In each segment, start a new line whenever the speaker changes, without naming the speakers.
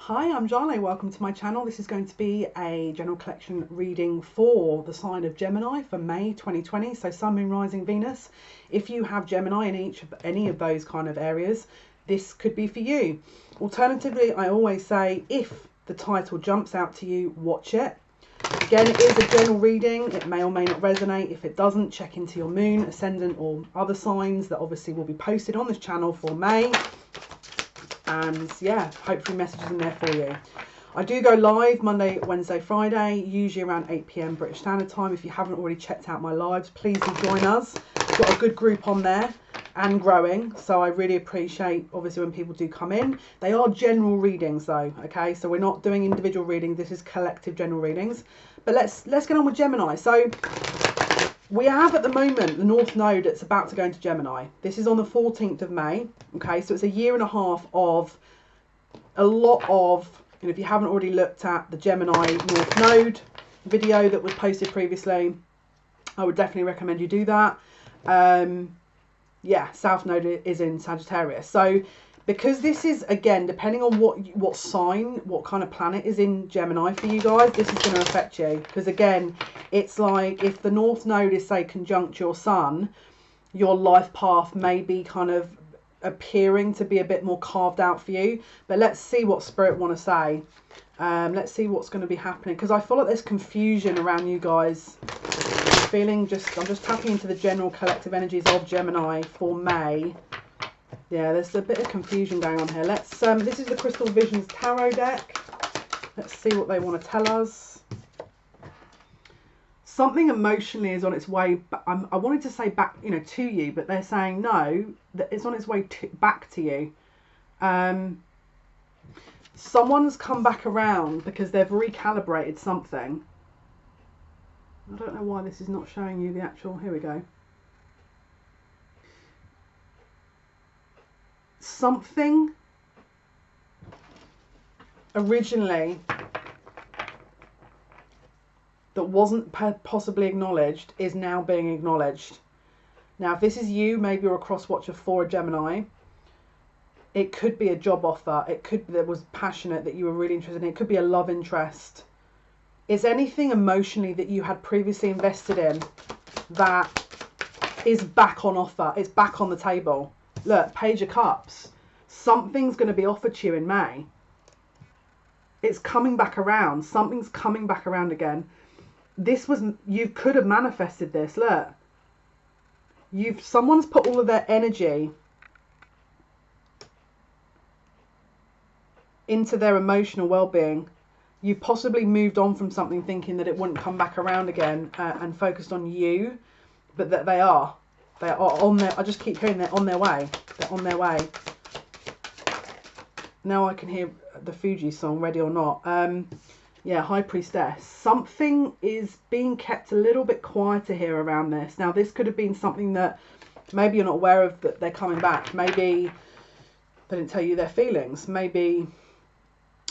Hi, I'm Jale. Welcome to my channel. This is going to be a general collection reading for the sign of Gemini for May 2020. So Sun, Moon, Rising, Venus. If you have Gemini in any of those kind of areas, this could be for you. Alternatively, I always say if the title jumps out to you, watch it. Again, it is a general reading. It may or may not resonate. If it doesn't, check into your moon, ascendant or other signs that obviously will be posted on this channel for May. And yeah, hopefully messages in there for you. I do go live Monday, Wednesday, Friday, usually around 8 PM British Standard Time. If you haven't already checked out my lives, please do join us. We've got a good group on there and growing, so I really appreciate obviously when people do come in. They are general readings though, okay? So we're not doing individual readings, this is collective general readings. But let's get on with Gemini. So we have at the moment the North Node that's about to go into Gemini. This is on the 14th of May. Okay, so it's a year and a half of a lot of, and if you haven't already looked at the Gemini North Node video that was posted previously, I would definitely recommend you do that. Yeah, South Node is in Sagittarius. So because this is, again, depending on what sign, what kind of planet is in Gemini for you guys, this is going to affect you. Because again, it's like if the North Node is, say, conjunct your Sun, your life path may be kind of appearing to be a bit more carved out for you. But let's see what Spirit want to say. Let's see what's going to be happening. Because I feel like there's confusion around you guys. I'm just tapping into the general collective energies of Gemini for May. Yeah, there's a bit of confusion going on here. Let's this is the Crystal Visions Tarot deck. Let's see what they want to tell us. Something emotionally is on its way. I wanted to say back, to you, but they're saying no, that it's on its way back to you. Someone's come back around because they've recalibrated something. I don't know why this is not showing you the actual. Here we go. Something originally that wasn't possibly acknowledged is now being acknowledged. Now, if this is you, maybe you're a cross watcher for a Gemini. It could be a job offer. It could be that was passionate, that you were really interested in. It could be a love interest. It's anything emotionally that you had previously invested in that is back on offer. It's back on the table. Look, Page of Cups. Something's going to be offered to you in May. It's coming back around. Something's coming back around again. You could have manifested this. Look. Someone's put all of their energy into their emotional well-being. You possibly moved on from something thinking that it wouldn't come back around again and focused on you, but that they are. They are on their, I just keep hearing they're on their way. They're on their way. Now I can hear the Fuji song, Ready or Not. Yeah, High Priestess. Something is being kept a little bit quieter here around this. Now this could have been something that maybe you're not aware of, that they're coming back. Maybe they didn't tell you their feelings. Maybe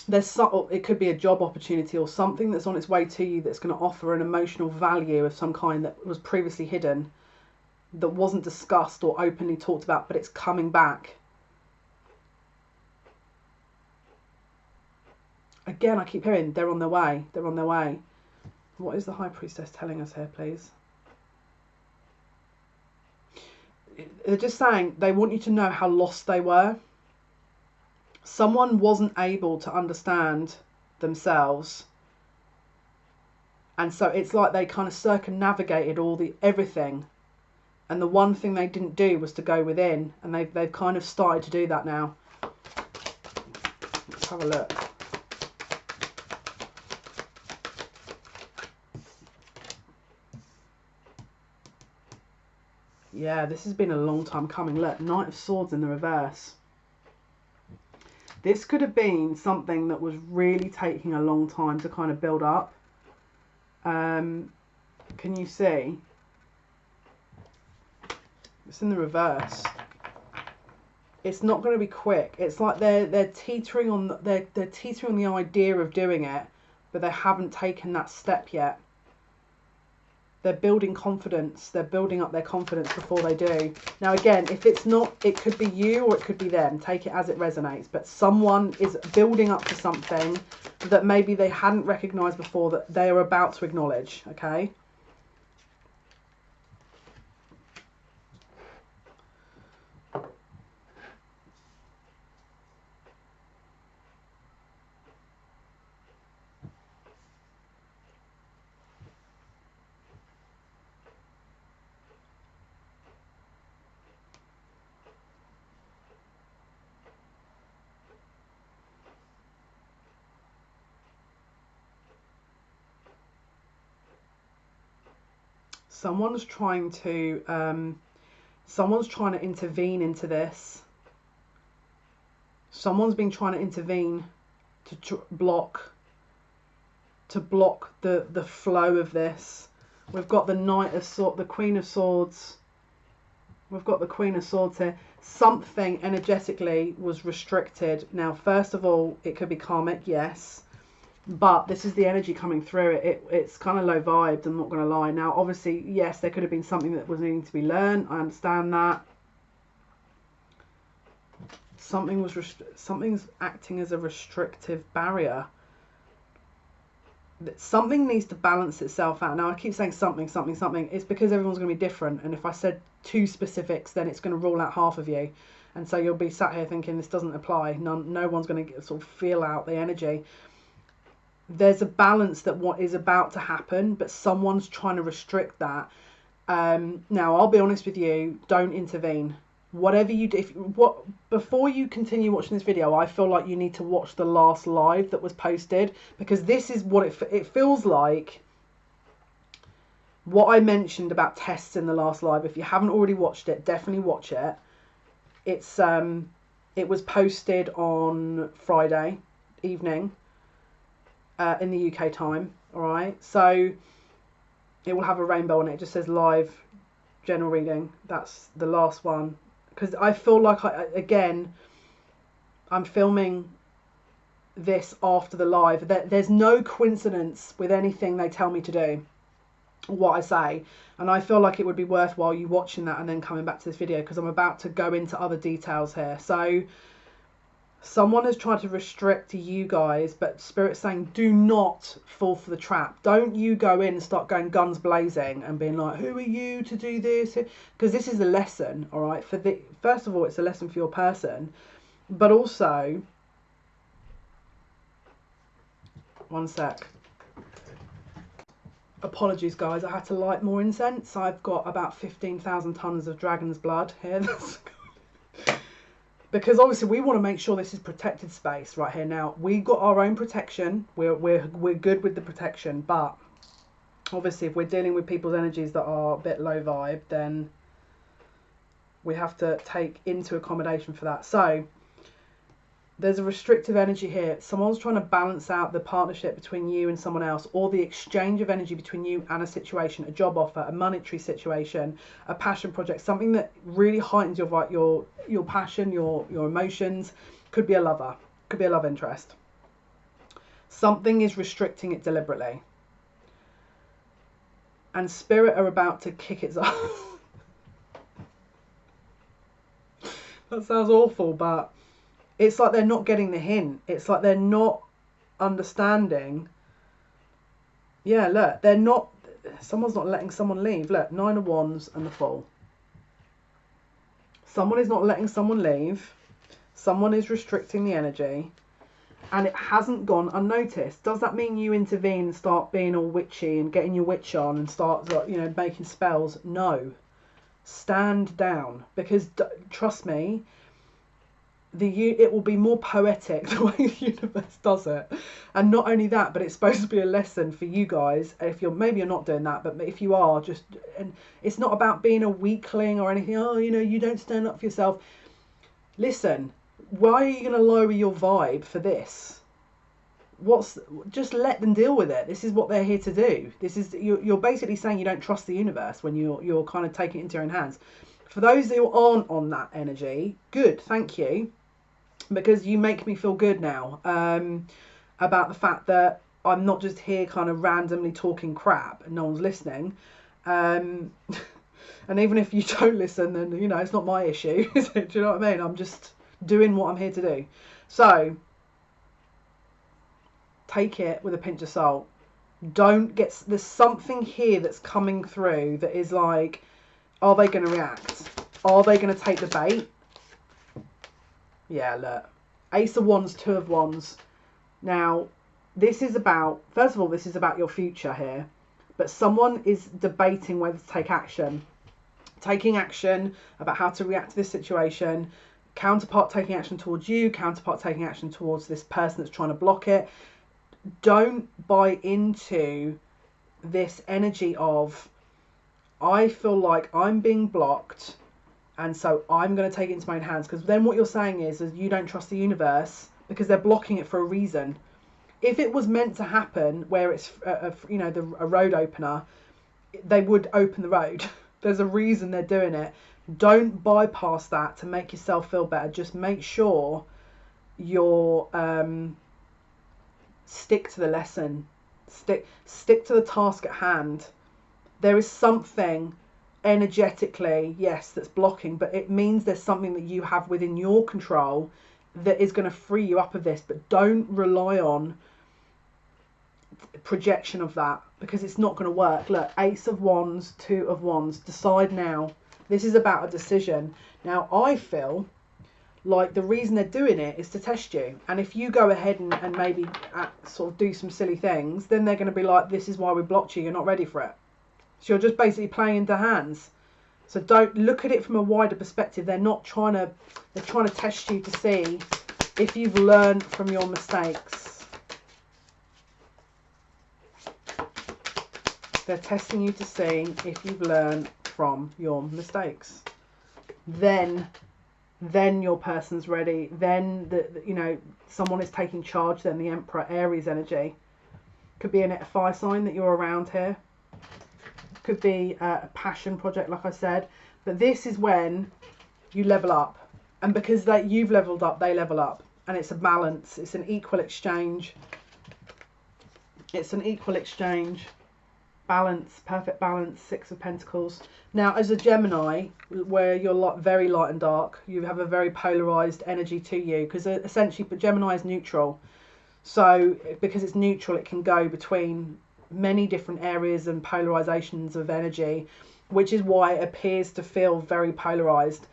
it could be a job opportunity or something that's on its way to you that's going to offer an emotional value of some kind that was previously hidden, that wasn't discussed or openly talked about, but it's coming back. Again, I keep hearing they're on their way. They're on their way. What is the High Priestess telling us here, please? They're just saying they want you to know how lost they were. Someone wasn't able to understand themselves. And so it's like they kind of circumnavigated everything. And the one thing they didn't do was to go within. And they've kind of started to do that now. Let's have a look. Yeah, this has been a long time coming. Look, Knight of Swords in the reverse. This could have been something that was really taking a long time to kind of build up. Can you see? It's in the reverse. It's not going to be quick. It's like they're teetering on they're teetering on the idea of doing it, but they haven't taken that step yet. They're building confidence. They're building up their confidence before they do. Now, again, if it's not, it could be you or it could be them. Take it as it resonates. But someone is building up to something that maybe they hadn't recognized before that they are about to acknowledge, okay? Someone's trying to intervene into this. Someone's been trying to intervene to block the flow of this. We've got the Knight of Swords, the Queen of Swords. We've got the Queen of Swords here. Something energetically was restricted. Now, first of all, it could be karmic, yes. But this is the energy coming through it. It's kind of low vibed, I'm not going to lie. Now, obviously, yes, there could have been something that was needing to be learned. I understand that. Something's acting as a restrictive barrier. Something needs to balance itself out. Now, I keep saying something. It's because everyone's going to be different. And if I said two specifics, then it's going to rule out half of you. And so you'll be sat here thinking this doesn't apply. No one's going to sort of feel out the energy. There's a balance that what is about to happen, but someone's trying to restrict that. Now, I'll be honest with you, don't intervene. Whatever you do, before you continue watching this video, I feel like you need to watch the last live that was posted, because this is what it feels like. What I mentioned about tests in the last live, if you haven't already watched it, definitely watch it. It was posted on Friday evening. In the UK time, all right? So it will have a rainbow on it. It just says live general reading. That's the last one. Because I feel like, again, I'm filming this after the live. There's no coincidence with anything they tell me to do, what I say. And I feel like it would be worthwhile you watching that and then coming back to this video, because I'm about to go into other details here. So someone has tried to restrict you guys, but Spirit's saying do not fall for the trap. Don't you go in and start going guns blazing and being like, who are you to do this? Because this is a lesson, all right? First of all, it's a lesson for your person, but also, one sec. Apologies, guys. I had to light more incense. I've got about 15,000 tons of dragon's blood here. Because obviously we want to make sure this is protected space right here. Now, we've got our own protection. We're good with the protection, but obviously if we're dealing with people's energies that are a bit low vibe, then we have to take into accommodation for that. So there's a restrictive energy here. Someone's trying to balance out the partnership between you and someone else, or the exchange of energy between you and a situation, a job offer, a monetary situation, a passion project, something that really heightens your passion, your emotions. Could be a lover, could be a love interest. Something is restricting it deliberately. And Spirit are about to kick its ass. That sounds awful, but it's like they're not getting the hint. It's like they're not understanding. Yeah, look, they're not, someone's not letting someone leave. Look, 9 of Wands and the Fool. Someone is not letting someone leave. Someone is restricting the energy. And it hasn't gone unnoticed. Does that mean you intervene and start being all witchy and getting your witch on and start, you know, making spells? No. Stand down. Because, trust me, it will be more poetic the way the universe does it. And not only that, but it's supposed to be a lesson for you guys. If maybe you're not doing that, but if you are, and it's not about being a weakling or anything. Oh, you know, you don't stand up for yourself. Listen, why are you going to lower your vibe for this? Just let them deal with it. This is what they're here to do. You're basically saying you don't trust the universe when you're kind of taking it into your own hands. For those who aren't on that energy, good, thank you, because you make me feel good now about the fact that I'm not just here kind of randomly talking crap and no one's listening. And even if you don't listen, then, you know, it's not my issue, is it? Do you know what I mean? I'm just doing what I'm here to do. So take it with a pinch of salt. Don't get, there's something here that's coming through that is like, are they going to react? Are they going to take the bait? Yeah, look. Ace of Wands, Two of Wands. Now, this is about, first of all, this is about your future here. But someone is debating whether to take action. Taking action about how to react to this situation. Counterpart taking action towards you. Counterpart taking action towards this person that's trying to block it. Don't buy into this energy of, I feel like I'm being blocked, and so I'm going to take it into my own hands. Because then what you're saying is you don't trust the universe because they're blocking it for a reason. If it was meant to happen where it's, you know, a road opener, they would open the road. There's a reason they're doing it. Don't bypass that to make yourself feel better. Just make sure you're stick to the lesson. Stick to the task at hand. There is something energetically, yes, that's blocking, but it means there's something that you have within your control that is going to free you up of this. But don't rely on projection of that, because it's not going to work. Look, Ace of Wands, Two of Wands. Decide now. This is about a decision. Now, I feel like the reason they're doing it is to test you. And if you go ahead and maybe sort of do some silly things, then they're going to be like, this is why we blocked you. You're not ready for it. So you're just basically playing into hands. So don't look at it from a wider perspective. They're trying to test you to see if you've learned from your mistakes. They're testing you to see if you've learned from your mistakes. Then your person's ready. Then you know, someone is taking charge. Then the Emperor, Aries energy. Could be a fire sign that you're around here. Could be a passion project, like I said. But this is when you level up, and because you've leveled up, they level up, and it's a balance. It's an equal exchange. It's an equal exchange. Balance, perfect balance. Six of Pentacles. Now, as a Gemini, where you're very light and dark, you have a very polarized energy to you, because essentially, but Gemini is neutral. So because it's neutral, it can go between many different areas and polarizations of energy, which is why it appears to feel very polarized.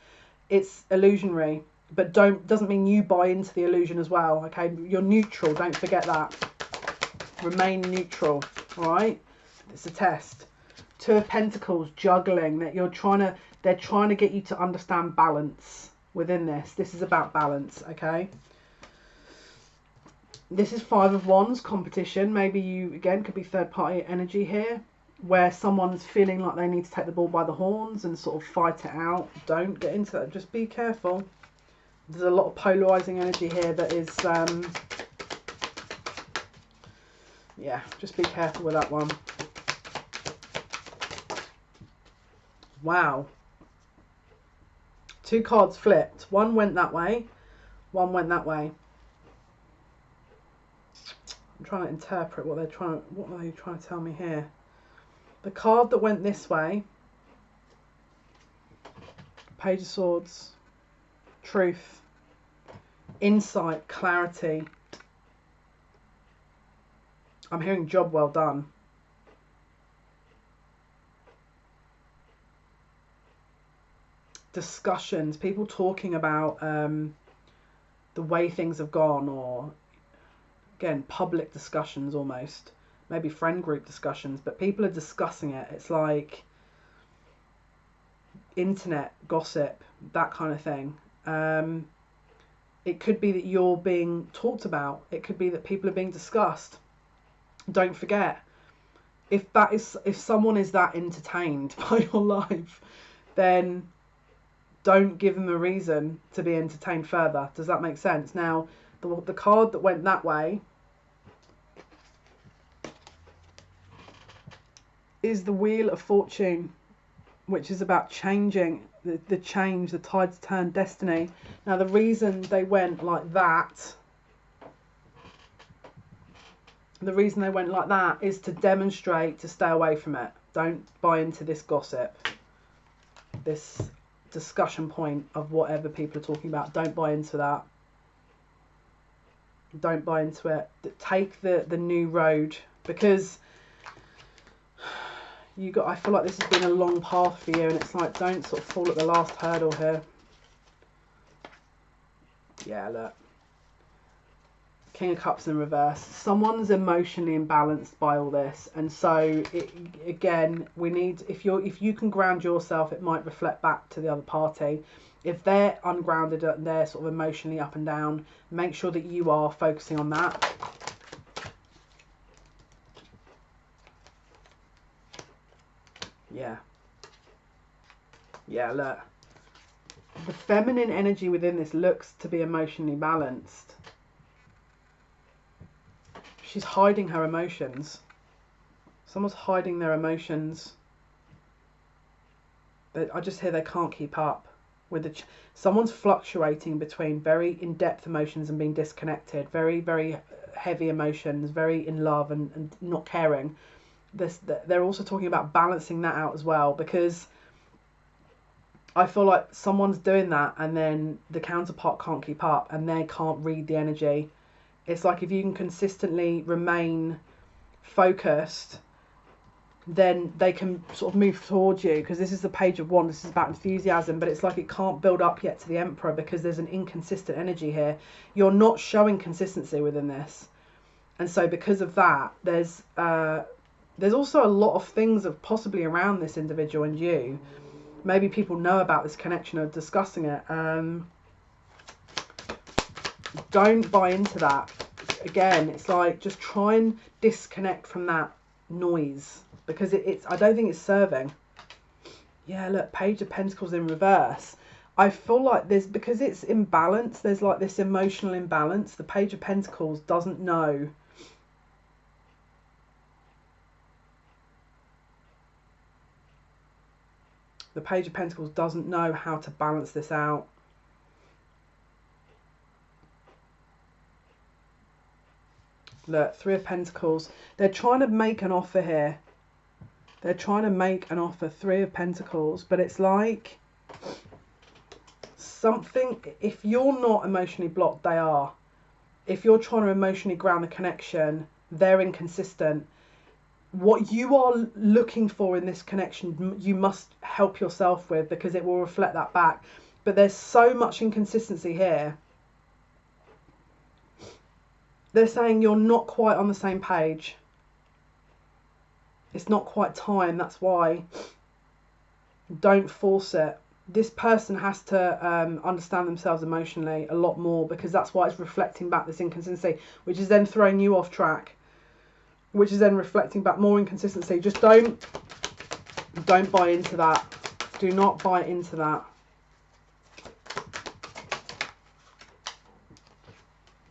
It's illusionary, but doesn't mean you buy into the illusion as well. Okay, you're neutral. Don't forget that. Remain neutral. All right. It's a test. Two of Pentacles, juggling. That they're trying to get you to understand balance within this. This is about balance. Okay. This is Five of Wands, competition. Maybe you, again, could be third party energy here, where someone's feeling like they need to take the ball by the horns and sort of fight it out. Don't get into that. Just be careful. There's a lot of polarizing energy here that is, yeah, just be careful with that one. Wow. Two cards flipped. One went that way. One went that way. I'm trying to interpret what are they trying to tell me here. The card that went this way, Page of Swords, truth, insight, clarity. I'm hearing job well done. Discussions, people talking about the way things have gone, or again, public discussions almost. Maybe friend group discussions, but people are discussing it. It's like internet gossip, that kind of thing. It could be that you're being talked about. It could be that people are being discussed. Don't forget, if someone is that entertained by your life, then don't give them a reason to be entertained further. Does that make sense? Now, the card that went that way is the Wheel of Fortune, which is about changing, the change, the tides turn, destiny. Now, the reason they went like that, is to demonstrate to stay away from it. Don't buy into this gossip, this discussion point of whatever people are talking about. Don't buy into that. Don't buy into it. Take the new road, because I feel like this has been a long path for you, and it's like, don't sort of fall at the last hurdle here. Yeah, look. King of Cups in reverse. Someone's emotionally imbalanced by all this, and so again, we need, if you can ground yourself, it might reflect back to the other party. If they're ungrounded and they're sort of emotionally up and down, make sure that you are focusing on that. Yeah. Yeah, look. The feminine energy within this looks to be emotionally balanced. She's hiding her emotions. Someone's hiding their emotions. I just hear they can't keep up with someone's fluctuating between very in-depth emotions and being disconnected, very, very heavy emotions, very in love and not caring. They're also talking about balancing that out as well, because I feel like someone's doing that and then the counterpart can't keep up and they can't read the energy. It's like, if you can consistently remain focused, then they can sort of move towards you, because this is the Page of Wands. This is about enthusiasm, but it's like it can't build up yet to the Emperor because there's an inconsistent energy here. You're not showing consistency within this, and so because of that, there's also a lot of things of possibly around this individual and you. Maybe people know about this connection or discussing it. Don't buy into that. Again, it's like, just try and disconnect from that noise, because it's I don't think it's serving. Yeah, look, Page of Pentacles in reverse. I feel like there's, because it's imbalanced, there's like this emotional imbalance. The Page of Pentacles doesn't know. The Page of Pentacles doesn't know how to balance this out. Look, Three of Pentacles. They're trying to make an offer here. They're trying to make an offer, Three of Pentacles. But it's like something, if you're not emotionally blocked, they are. If you're trying to emotionally ground the connection, they're inconsistent. What you are looking for in this connection, you must help yourself with, because it will reflect that back. But there's so much inconsistency here. They're saying you're not quite on the same page. It's not quite time, that's why. Don't force it. This person has to understand themselves emotionally a lot more, because that's why it's reflecting back this inconsistency, which is then throwing you off track, which is then reflecting back more inconsistency. Just don't buy into that. Do not buy into that.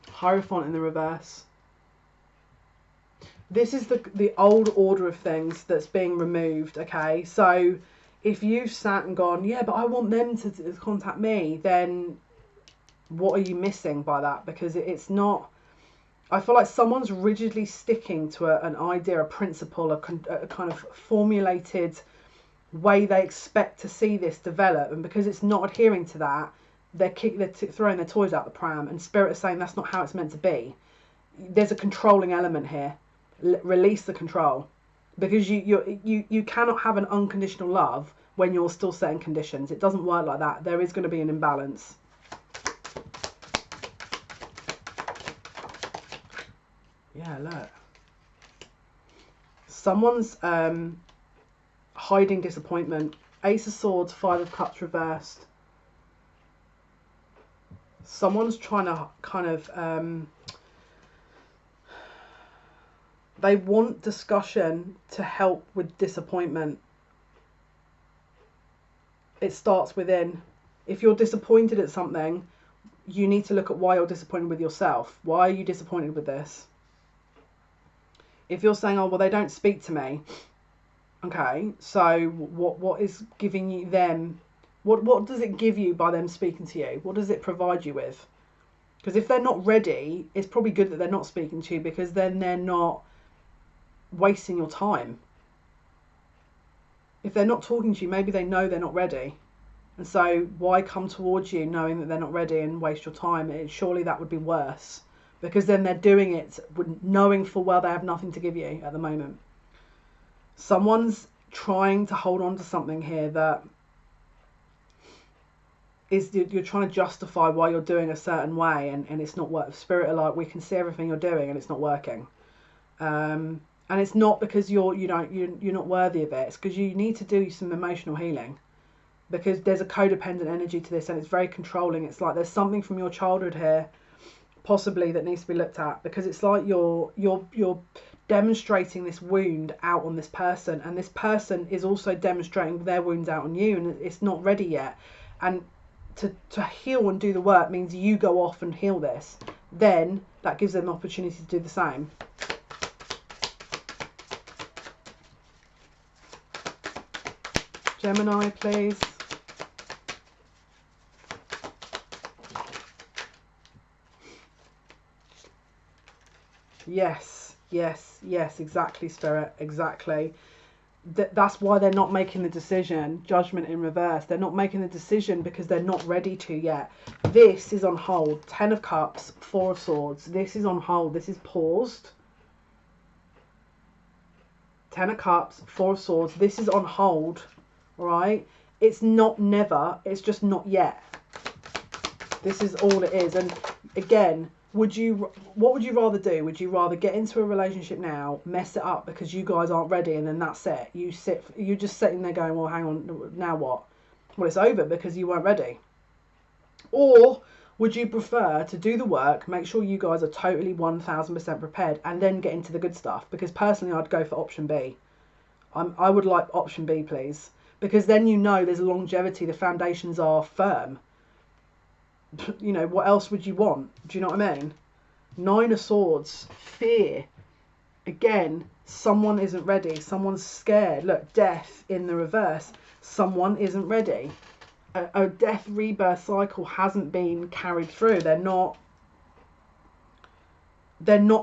Hierophant in the reverse. This is the old order of things that's being removed, okay? So if you've sat and gone, yeah, but I want them to contact me, then what are you missing by that? Because it's not, I feel like someone's rigidly sticking to an idea, a principle, a kind of formulated way they expect to see this develop, and because it's not adhering to that, they're throwing their toys out the pram, and Spirit is saying that's not how it's meant to be. There's a controlling element here. Release the control, because you cannot have an unconditional love when you're still setting conditions. It doesn't work like that. There is going to be an imbalance. Yeah, look. Someone's hiding disappointment. Ace of Swords, Five of Cups reversed. Someone's trying to kind of they want discussion to help with disappointment. It starts within. If you're disappointed at something, you need to look at why you're disappointed with yourself. Why are you disappointed with this? If you're saying, oh, well, they don't speak to me. Okay, so what is giving you them? What does it give you by them speaking to you? What does it provide you with? Because if they're not ready, it's probably good that they're not speaking to you, because then they're not wasting your time. If they're not talking to you, maybe they know they're not ready. And so why come towards you knowing that they're not ready and waste your time? Surely that would be worse, because then they're doing it knowing full well they have nothing to give you at the moment. Someone's trying to hold on to something here that is, you're trying to justify why you're doing a certain way, and it's not working. Spirit are like, we can see everything you're doing and it's not working. And it's not because you're not worthy of it. It's because you need to do some emotional healing. Because there's a codependent energy to this, and it's very controlling. It's like there's something from your childhood here, possibly, that needs to be looked at, because it's like you're demonstrating this wound out on this person, and this person is also demonstrating their wounds out on you, and it's not ready yet. And to heal and do the work means you go off and heal this. Then that gives them opportunity to do the same. Gemini, please. Yes, yes, yes, exactly, Spirit, exactly. That's why they're not making the decision. Judgment in reverse. They're not making the decision because they're not ready to yet. This is on hold. 10 of Cups, 4 of Swords. This is on hold. This is paused. 10 of Cups, 4 of Swords. This is on hold, right? It's not never. It's just not yet. This is all it is. And again, what would you rather do? Would you rather get into a relationship now, mess it up because you guys aren't ready, and then that's it? You're just sitting there going, well, hang on, now what? Well, it's over because you weren't ready. Or would you prefer to do the work, make sure you guys are totally 1000% prepared, and then get into the good stuff? Because personally, I'd go for option B. I would like option B, please, because then you know there's longevity, the foundations are firm. You know, what else would you want? Do you know what I mean? 9 of Swords, fear. Again, someone isn't ready. Someone's scared. Look, Death in the reverse. Someone isn't ready. A death rebirth cycle hasn't been carried through. They're not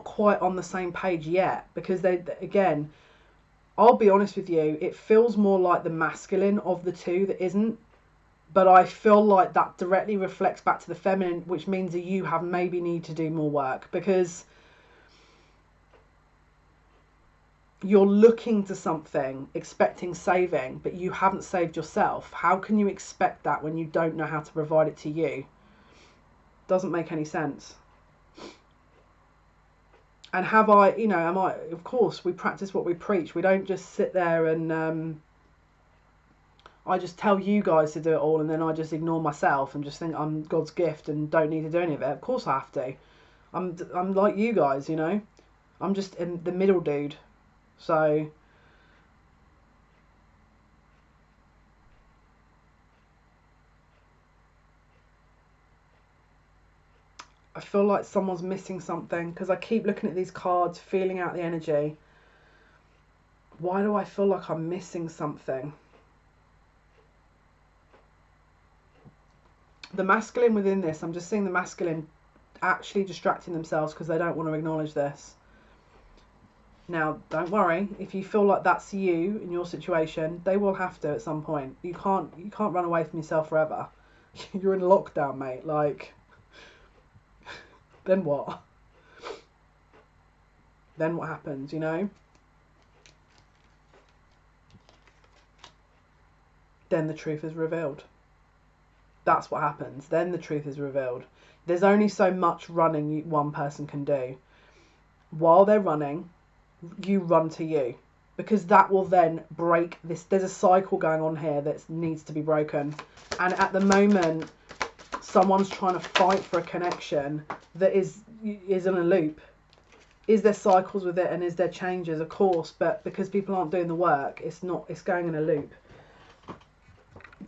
quite on the same page yet, because again, I'll be honest with you, it feels more like the masculine of the two that isn't. But I feel like that directly reflects back to the feminine, which means that you have maybe need to do more work, because you're looking to something, expecting saving, but you haven't saved yourself. How can you expect that when you don't know how to provide it to you? Doesn't make any sense. And of course, we practice what we preach. We don't just sit there and I just tell you guys to do it all, and then I just ignore myself and just think I'm God's gift and don't need to do any of it. Of course I have to. I'm like you guys, you know. I'm just in the middle dude. So I feel like someone's missing something, because I keep looking at these cards, feeling out the energy. Why do I feel like I'm missing something? The masculine within this, I'm just seeing the masculine actually distracting themselves because they don't want to acknowledge this. Now, don't worry, if you feel like that's you in your situation, they will have to at some point. You can't run away from yourself forever. You're in lockdown, mate. Like, then what? Then what happens, you know? Then the truth is revealed. That's what happens. Then the truth is revealed. There's only so much running one person can do. While they're running, you run to you, because that will then break this. There's a cycle going on here that needs to be broken. And at the moment, someone's trying to fight for a connection that is in a loop. Is there cycles with it, and is there changes? Of course, but because people aren't doing the work, it's going in a loop.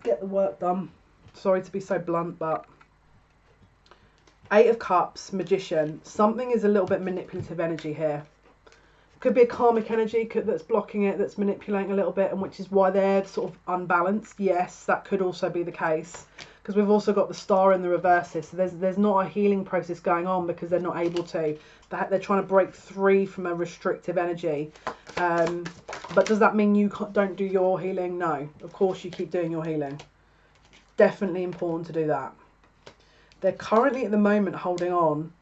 Get the work done. Sorry to be so blunt, but 8 of Cups, Magician. Something is a little bit manipulative energy here. Could be a karmic energy that's blocking it, that's manipulating a little bit, and which is why they're sort of unbalanced. Yes, that could also be the case. because we've also got the star in the reverse here. So there's not a healing process going on because they're not able to. They're trying to break free from a restrictive energy. But does that mean you don't do your healing? No, of course you keep doing your healing. Definitely important to do that. They're currently at the moment holding on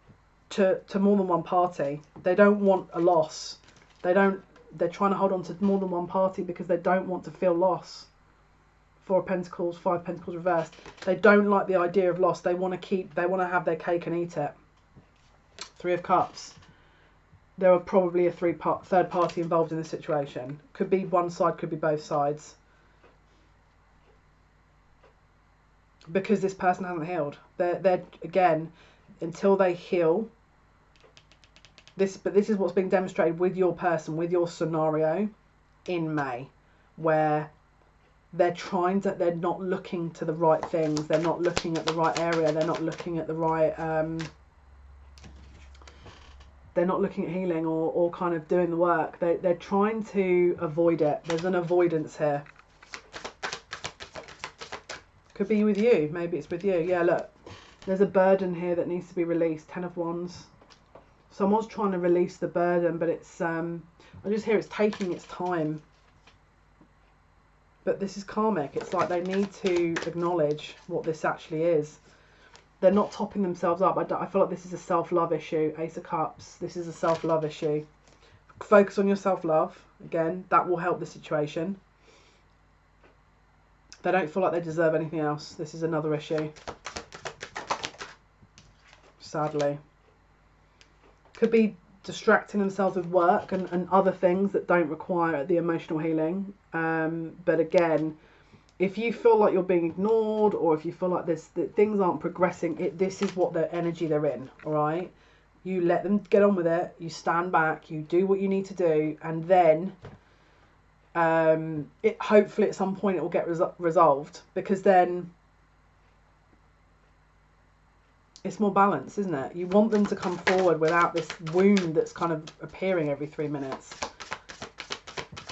to more than one party. They don't want a loss. They're trying to hold on to more than one party because they don't want to feel loss. Four of Pentacles, Five of Pentacles reversed. They don't like the idea of loss. They want to have their cake and eat it. Three of Cups. There are probably a third party involved in the situation. Could be one side, could be both sides. Because this person hasn't healed. They're again, until they heal. But this is what's being demonstrated with your person, with your scenario in May, where they're not looking to the right things. They're not looking at the right area. They're not looking at the right. They're not looking at healing or kind of doing the work. They're trying to avoid it. There's an avoidance here. Could be with you. Maybe it's with you. Yeah, look. There's a burden here that needs to be released. Ten of Wands. Someone's trying to release the burden, but it's I just hear it's taking its time. But this is karmic. It's like they need to acknowledge what this actually is. They're not topping themselves up. I feel like this is a self-love issue. Ace of Cups. This is a self-love issue. Focus on your self-love. Again, that will help the situation. They don't feel like they deserve anything else. This is another issue. Sadly. Could be distracting themselves with work and other things that don't require the emotional healing. But again, if you feel like you're being ignored, or if you feel like that things aren't progressing, this is what the energy they're in. All right, you let them get on with it. You stand back. You do what you need to do, and then hopefully at some point it will get resolved, because then it's more balanced, isn't it? You want them to come forward without this wound that's kind of appearing every 3 minutes.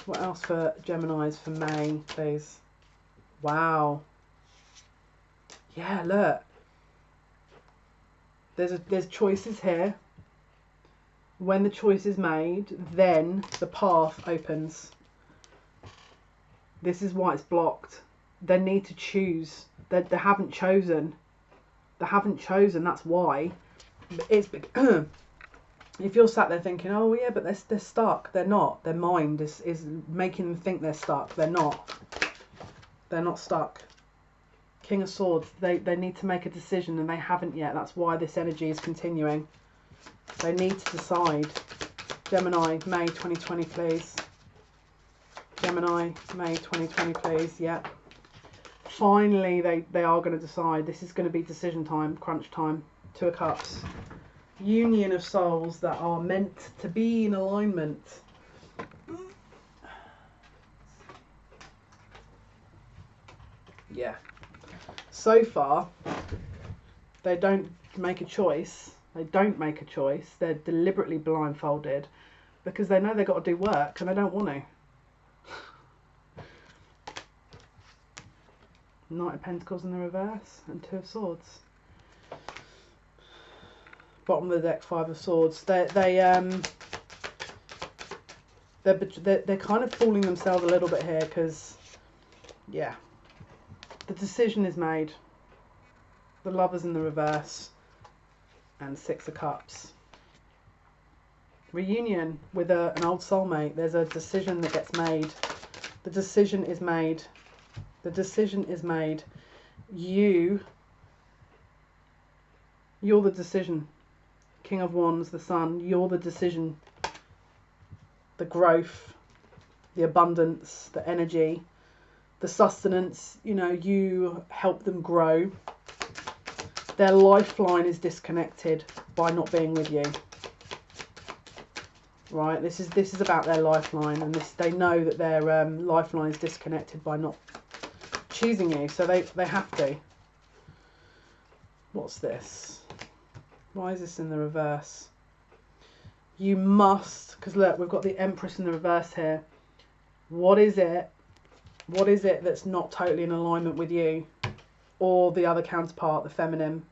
What else for Geminis for May, please? Wow. Yeah, look. There's choices here. When the choice is made, then the path opens. This is why it's blocked. They need to choose. They haven't chosen. They haven't chosen. That's why. It's if you're sat there thinking, oh yeah, but they're stuck. They're not. Their mind is making them think they're stuck. They're not. They're not stuck. King of Swords. They need to make a decision and they haven't yet. That's why this energy is continuing. They need to decide. Gemini, May 2020, please. Gemini, May 2020, please. Yep. Finally, they are going to decide. This is going to be decision time, crunch time. Two of Cups. Union of souls that are meant to be in alignment. Yeah. So far, they don't make a choice. They don't make a choice. They're deliberately blindfolded because they know they've got to do work and they don't want to. Knight of Pentacles in the reverse and Two of Swords. Bottom of the deck, Five of Swords. They're kind of fooling themselves a little bit here because, yeah, the decision is made. The Lovers in the reverse and Six of Cups. Reunion with an old soulmate. There's a decision that gets made. The decision is made. The decision is made. You're the decision. King of Wands, the Sun. You're the decision. The growth, the abundance, the energy, the sustenance. You know, you help them grow. Their lifeline is disconnected by not being with you. Right, this is about their lifeline, and they know that their lifeline is disconnected by not choosing you, so they have to. What's this? Why is this in the reverse? You must, because look, we've got the Empress in the reverse here. What is it? What is it that's not totally in alignment with you? or the other counterpart, the feminine,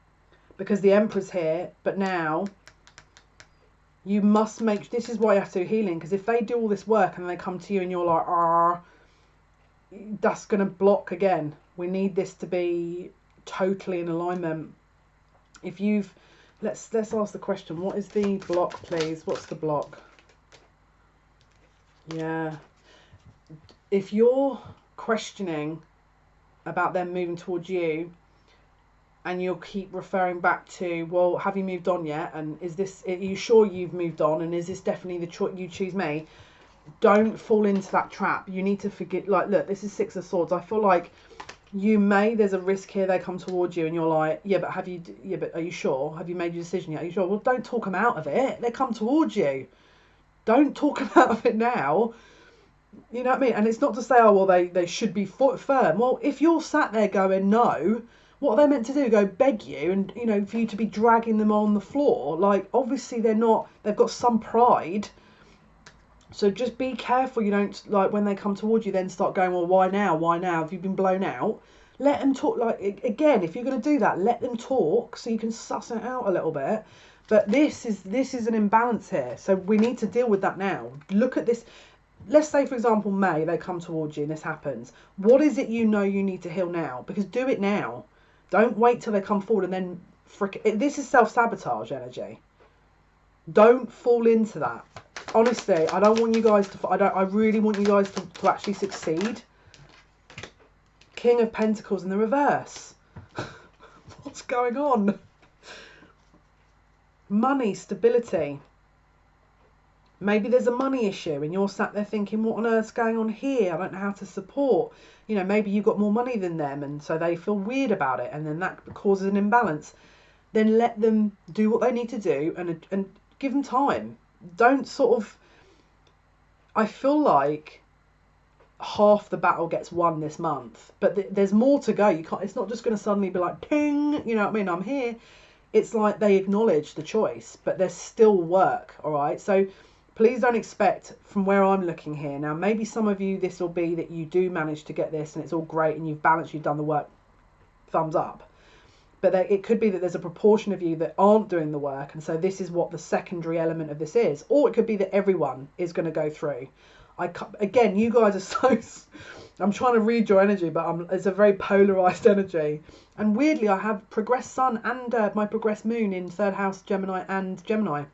because the Emperor's here. But now you must make, this is why you have to do healing, because if they do all this work and they come to you and you're like, ah, that's going to block again. We need this to be totally in alignment. If you've, let's ask the question, what is the block, please? What's the block? Yeah. If you're questioning about them moving towards you, and you'll keep referring back to, well, have you moved on yet? And is this, are you sure you've moved on? And is this definitely the choice, you choose me? Don't fall into that trap. You need to forget, like, look, this is Six of Swords. I feel like there's a risk here they come towards you and you're like, yeah, but are you sure? Have you made your decision yet? Are you sure? Well, don't talk them out of it. They come towards you. Don't talk them out of it now. You know what I mean? And it's not to say, oh, well, they should be firm. Well, if you're sat there going, no, what are they meant to do? Go beg you and, you know, for you to be dragging them on the floor? Like, obviously they're not, they've got some pride. So just be careful you don't, like, when they come towards you, then start going, well, why now? Why now? Have you been blown out? Let them talk. Like, again, if you're going to do that, let them talk so you can suss it out a little bit. But this is an imbalance here. So we need to deal with that now. Look at this. Let's say, for example, May, they come towards you and this happens. What is it you know you need to heal now? Because do it now. Don't wait till they come forward and then this is self-sabotage energy. Don't fall into that. Honestly, I don't want you guys to, I really want you guys to actually succeed. King of Pentacles in the reverse. What's going on? Money, stability. Maybe there's a money issue and you're sat there thinking, what on earth's going on here? I don't know how to support. You know, maybe you've got more money than them and so they feel weird about it and then that causes an imbalance. Then let them do what they need to do and give them time. Don't sort of, I feel like half the battle gets won this month, but there's more to go. You can't, it's not just going to suddenly be like, ping, you know what I mean? I'm here. It's like they acknowledge the choice, but there's still work. All right. So please don't expect from where I'm looking here. Now, maybe some of you, this will be that you do manage to get this and it's all great and you've balanced, you've done the work, thumbs up. But it could be that there's a proportion of you that aren't doing the work. And so this is what the secondary element of this is. Or it could be that everyone is going to go through. Again, you guys are so... I'm trying to read your energy, but it's a very polarized energy. And weirdly, I have progressed Sun and my progressed Moon in third house Gemini and Gemini.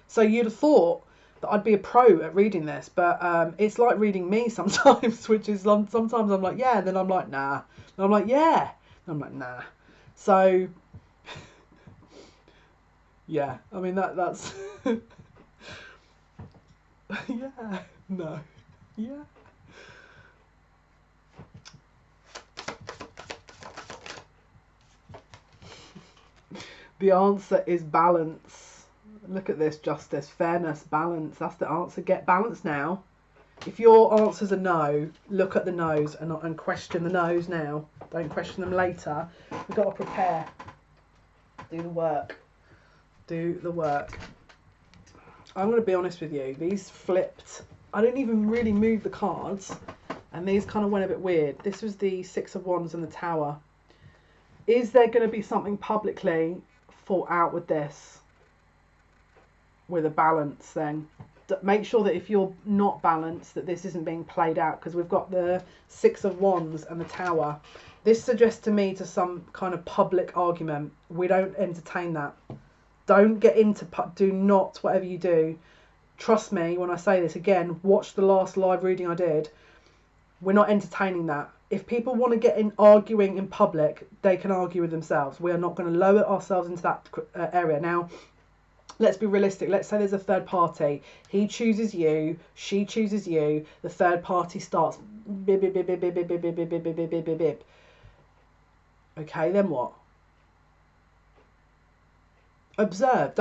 So you'd have thought that I'd be a pro at reading this, but it's like reading me sometimes, which is sometimes I'm like, yeah, and then I'm like, nah. And I'm like, yeah. And I'm like, nah. So, yeah, I mean, that's, yeah, no, yeah. The answer is balance. Look at this, justice, fairness, balance. That's the answer. Get balance now. If your answers are no, look at the no's and question the no's now. Don't question them later. We've got to prepare. Do the work. Do the work. I'm going to be honest with you. These flipped. I didn't even really move the cards. And these kind of went a bit weird. This was the Six of Wands and the Tower. Is there going to be something publicly fought out with this? With a balance then? Make sure that if you're not balanced, that this isn't being played out, because we've got the Six of Wands and the Tower. This suggests to me to some kind of public argument. We don't entertain that. Don't get into, do not, whatever you do. Trust me when I say this, again, watch the last live reading I did. We're not entertaining that. If people want to get in arguing in public, they can argue with themselves. We are not going to lower ourselves into that area. Now, let's be realistic. Let's say there's a third party. He chooses you. She chooses you. The third party starts bib, bib, bib, bib, bib, bib, bib, bib, bib, bib, bib, bib, bib. Okay, then what? Observe.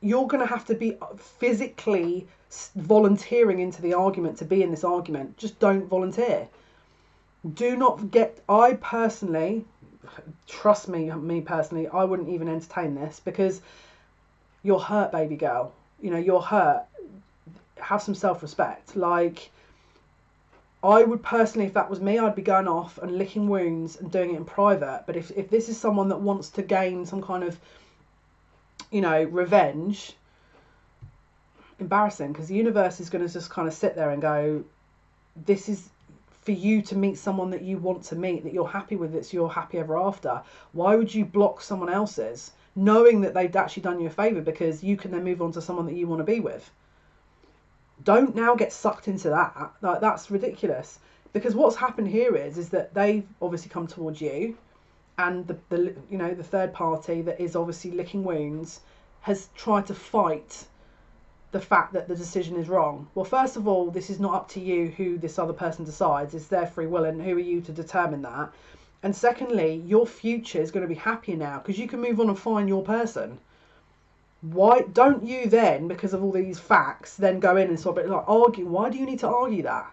You're going to have to be physically volunteering into the argument to be in this argument. Just don't volunteer. Do not get... I personally, trust me personally, I wouldn't even entertain this, because you're hurt, baby girl. You know, you're hurt. Have some self-respect. Like, I would personally, if that was me, I'd be going off and licking wounds and doing it in private. But if this is someone that wants to gain some kind of, you know, revenge, embarrassing, because the universe is going to just kind of sit there and go, this is for you to meet someone that you want to meet, that you're happy with, it's your happy ever after. Why would you block someone else's, knowing that they've actually done you a favour, because you can then move on to someone that you want to be with? Don't now get sucked into that. Like, that's ridiculous. Because what's happened here is that they've obviously come towards you, and the you know, the third party that is obviously licking wounds has tried to fight the fact that the decision is wrong. Well, first of all, this is not up to you who this other person decides. It's their free will, and who are you to determine that? And secondly, your future is going to be happier now because you can move on and find your person. Why don't you then, because of all these facts, then go in and sort of like argue? Why do you need to argue that?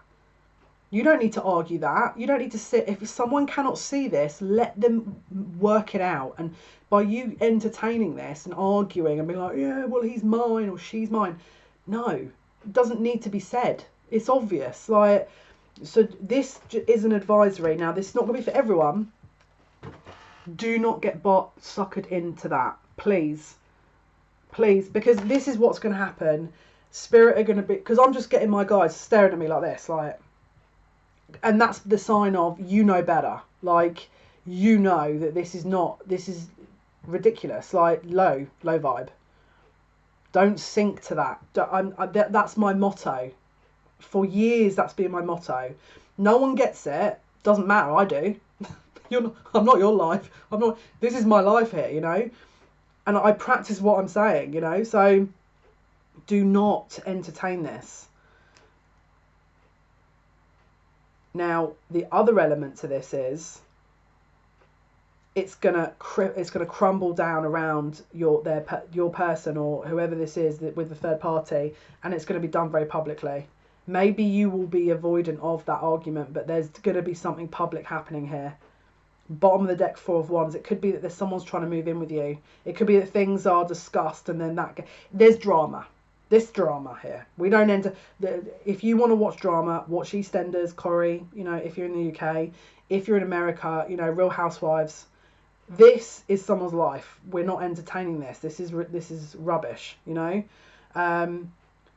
You don't need to argue that. You don't need to sit. If someone cannot see this, let them work it out. And by you entertaining this and arguing and being like, yeah, well, he's mine or she's mine. No, it doesn't need to be said. It's obvious. Like, so this is an advisory. Now, this is not going to be for everyone. Do not get suckered into that, please. Please, because this is what's going to happen. Spirit are going to be, because I'm just getting my guys staring at me like this, like, and that's the sign of, you know better. Like, you know that this is ridiculous. Like, low vibe. Don't sink to that. That's my motto. For years, that's been my motto. No one gets it. Doesn't matter. I do. I'm not your life. I'm not. This is my life here, you know. And I practice what I'm saying, you know. So do not entertain this. Now, the other element to this is it's gonna crumble down around your person or whoever this is with the third party, and it's going to be done very publicly. Maybe you will be avoidant of that argument, but there's going to be something public happening here. Bottom of the deck, 4 of Wands. It could be that there's someone's trying to move in with you. It could be that things are discussed and then there's drama. This drama here. We don't enter. If you want to watch drama, watch EastEnders, Corrie. You know, if you're in the UK, if you're in America, you know, Real Housewives. This is someone's life. We're not entertaining this. This is rubbish. You know.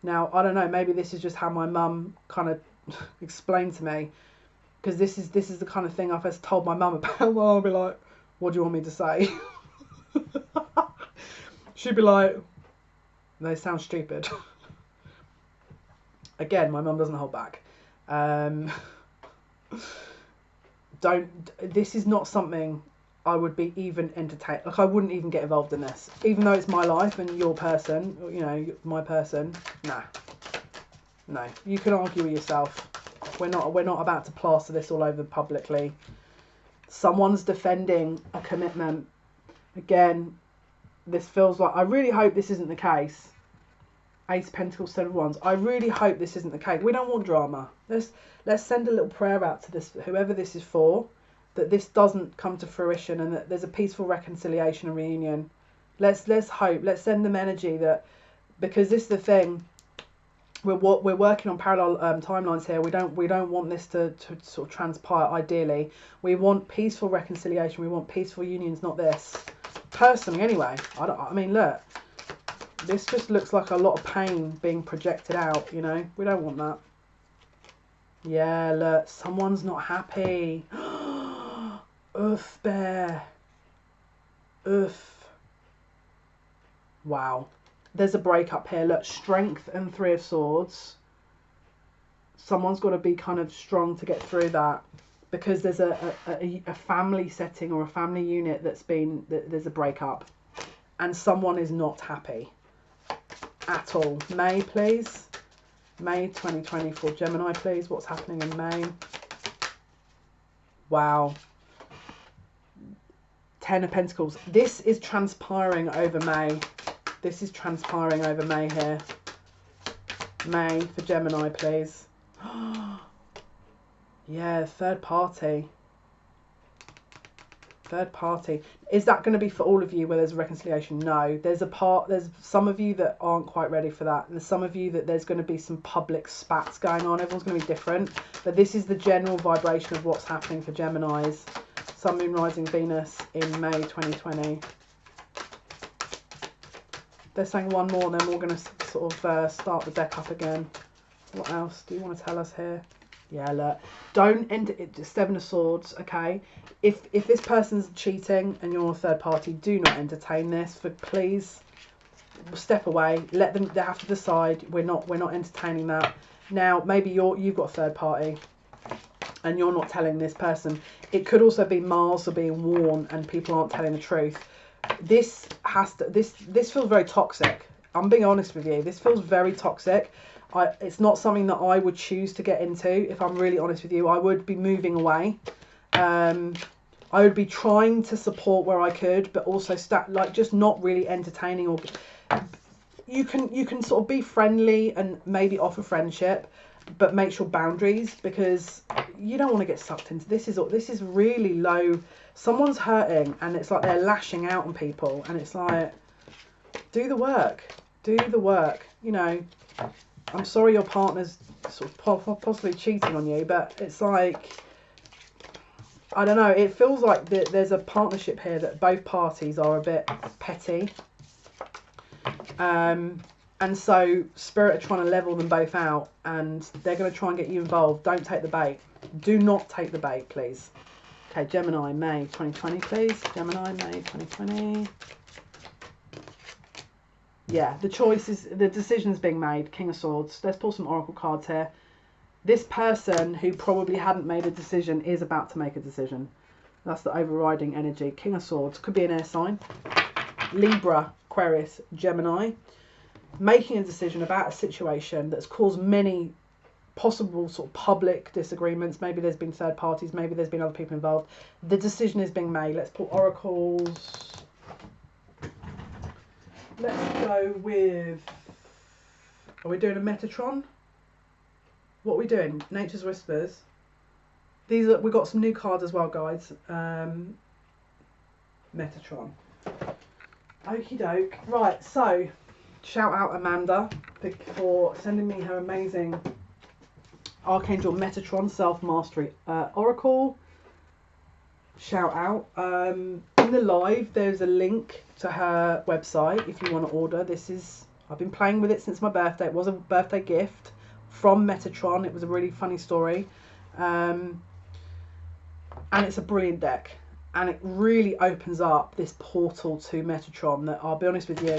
Now I don't know. Maybe this is just how my mum kind of explained to me, because this is the kind of thing I've first told my mum about. Well, I'll be like, "What do you want me to say?" She'd be like, they sound stupid. Again, my mum doesn't hold back. This is not something I would be even entertained. Like, I wouldn't even get involved in this. Even though it's my life and your person, you know, my person. Nah. No. You can argue with yourself. We're not about to plaster this all over publicly. Someone's defending a commitment. Again, this feels like, I really hope this isn't the case. Ace of Pentacles, 7 of Wands. I really hope this isn't the case. We don't want drama. Let's send a little prayer out to this, whoever this is for, that this doesn't come to fruition and that there's a peaceful reconciliation and reunion. Let's hope. Let's send them energy, that, because this is the thing. We're working on parallel timelines here. We don't want this to sort of transpire. Ideally, we want peaceful reconciliation. We want peaceful unions, not this. Personally, anyway. I mean, look. This just looks like a lot of pain being projected out, you know. We don't want that. Yeah, look, someone's not happy. Oof, bear. Oof. Wow. There's a breakup here. Look, Strength and 3 of Swords. Someone's got to be kind of strong to get through that, because there's a family setting or a family unit there's a breakup, and someone is not happy at all. May, please. May 2024. Gemini, please. What's happening in May? Wow. 10 of Pentacles. This is transpiring over May. This is transpiring over May here. May for Gemini, please. Yeah, third party. Third party. Is that going to be for all of you where there's a reconciliation? No. There's some of you that aren't quite ready for that. And there's some of you that there's going to be some public spats going on. Everyone's going to be different. But this is the general vibration of what's happening for Geminis. Sun, Moon, Rising, Venus in May 2020. They're saying one more, and then we're going to sort of start the deck up again. What else do you want to tell us here? Yeah, look, don't end it. Seven of Swords, okay? If this person's cheating and you're a third party, do not entertain this. Please step away. Let them. They have to decide. We're not entertaining that. Now, maybe you've got a third party, and you're not telling this person. It could also be Mars are being worn, and people aren't telling the truth. This feels very toxic. I'm being honest with you. This feels very toxic. It's not something that I would choose to get into. If I'm really honest with you, I would be moving away. I would be trying to support where I could, but also just not really entertaining. Or you can sort of be friendly and maybe offer friendship, but make sure boundaries, because you don't want to get sucked into this. This is really low. Someone's hurting, and it's like they're lashing out on people, and it's like, do the work. You know. I'm sorry your partner's sort of possibly cheating on you, but it's like, I don't know, it feels like there's a partnership here that both parties are a bit petty. And so Spirit are trying to level them both out, and they're going to try and get you involved. Don't take the bait. Do not take the bait, please. Okay, Gemini, May 2020, please. Gemini, May 2020. Yeah, the decision's being made. King of Swords. Let's pull some oracle cards here. This person who probably hadn't made a decision is about to make a decision. That's the overriding energy. King of Swords. Could be an air sign. Libra, Aquarius, Gemini. Making a decision about a situation that's caused many possible sort of public disagreements. Maybe there's been third parties. Maybe there's been other people involved. The decision is being made. Let's pull oracles. Let's go with, are we doing a Metatron? What are we doing? Nature's Whispers. We've got some new cards as well, guys. Metatron. Okie doke. Right, so shout out Amanda for sending me her amazing Archangel Metatron Self-Mastery Oracle. Shout out. In the live, there's a link to her website if you want to order. I've been playing with it since my birthday. It was a birthday gift from Metatron. It was a really funny story. And it's a brilliant deck. And it really opens up this portal to Metatron that, I'll be honest with you,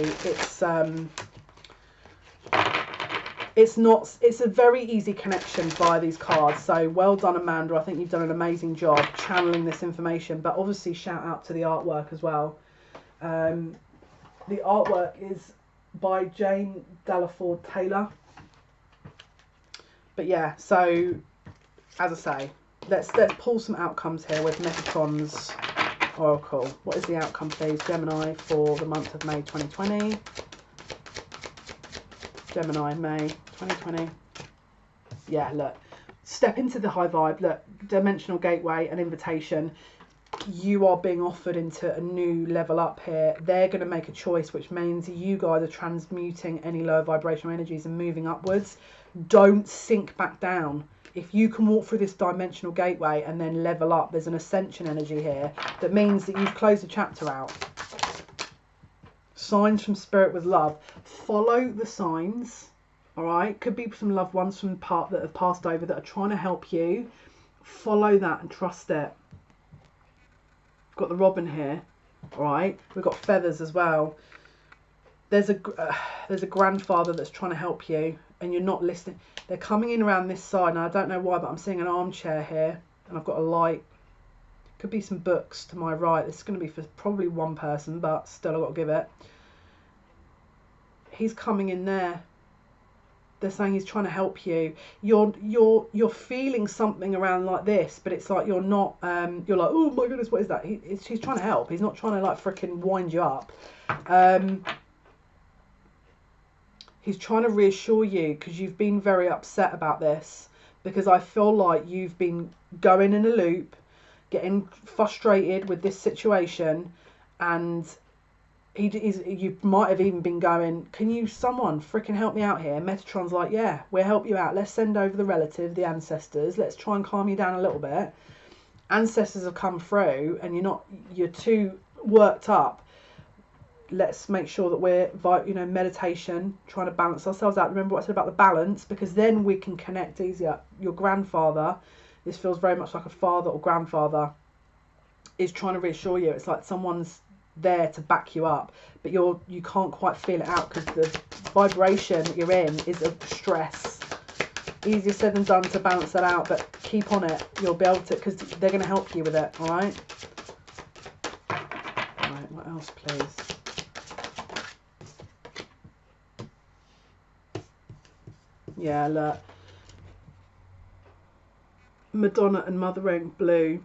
it's a very easy connection via these cards. So well done, Amanda. I think you've done an amazing job channeling this information. But obviously shout out to the artwork as well. The artwork is by Jane Delaford Taylor. But yeah, so as I say, let's pull some outcomes here with Metatron's Oracle. What is the outcome, please? Gemini for the month of May 2020. Gemini, May 2020. Yeah, look. Step into the high vibe. Look, dimensional gateway, an invitation. You are being offered into a new level up here. They're going to make a choice, which means you guys are transmuting any lower vibrational energies and moving upwards. Don't sink back down. If you can walk through this dimensional gateway and then level up, there's an ascension energy here that means that you've closed a chapter out. Signs from Spirit with love. Follow the signs. All right, could be some loved ones from that have passed over that are trying to help you. Follow that and trust it. We've got the robin here. All right, we've got feathers as well. There's a grandfather that's trying to help you, and you're not listening. They're coming in around this side, and I don't know why, but I'm seeing an armchair here, and I've got a light. Could be some books to my right. This is going to be for probably one person, but still I've got to give it. He's coming in there. They're saying he's trying to help you. You're feeling something around like this, but it's like you're not. You're like, oh my goodness, what is that? He's trying to help. He's not trying to like freaking wind you up. He's trying to reassure you because you've been very upset about this. Because I feel like you've been going in a loop. getting frustrated with this situation, and you might have even been going, can you someone freaking help me out here? Metatron's like, yeah, we'll help you out. Let's send over the relative, the ancestors. Let's try and calm you down a little bit. Ancestors have come through and you're too worked up. Let's make sure that we're, meditation, trying to balance ourselves out. Remember what I said about the balance, because then we can connect easier. Your grandfather, this feels very much like a father or grandfather, is trying to reassure you. It's like someone's there to back you up, but you can't quite feel it out because the vibration that you're in is of stress. Easier said than done to balance that out, but keep on it. You'll be able to, because they're going to help you with it. All right. Right. What else, please? Yeah, look. Madonna and Mother Ink Blue.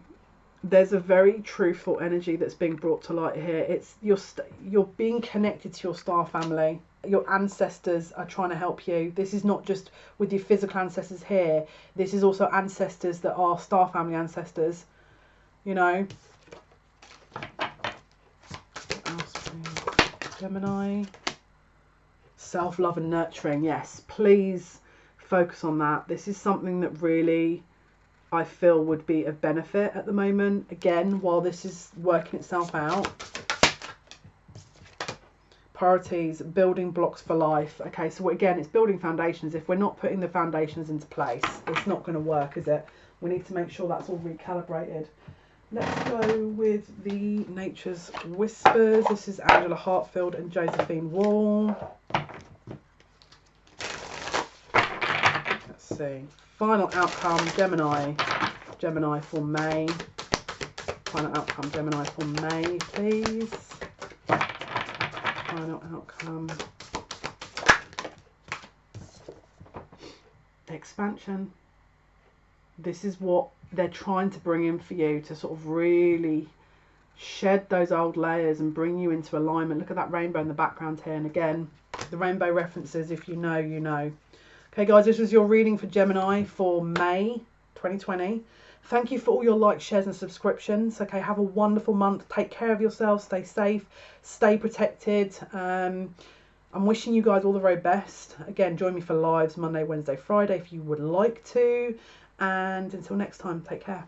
There's a very truthful energy that's being brought to light here. It's you're being connected to your star family. Your ancestors are trying to help you. This is not just with your physical ancestors here. This is also ancestors that are star family ancestors. You know. What else, please? Gemini. Self-love and nurturing. Yes, please focus on that. This is something that really, I feel, would be of benefit at the moment. Again, while this is working itself out. Priorities, building blocks for life. Okay, so again, it's building foundations. If we're not putting the foundations into place, it's not going to work, is it? We need to make sure that's all recalibrated. Let's go with the Nature's Whispers. This is Angela Hartfield and Josephine Wall. Let's see. Final outcome, Gemini. Gemini for May. Final outcome, Gemini for May, please. Final outcome. Expansion. This is what they're trying to bring in for you, to sort of really shed those old layers and bring you into alignment. Look at that rainbow in the background here. And again, the rainbow references, if you know, you know. Okay, guys, this was your reading for Gemini for May 2020. Thank you for all your likes, shares and subscriptions. Okay, have a wonderful month. Take care of yourselves. Stay safe. Stay protected. I'm wishing you guys all the very best. Again, join me for lives Monday, Wednesday, Friday if you would like to. And until next time, take care.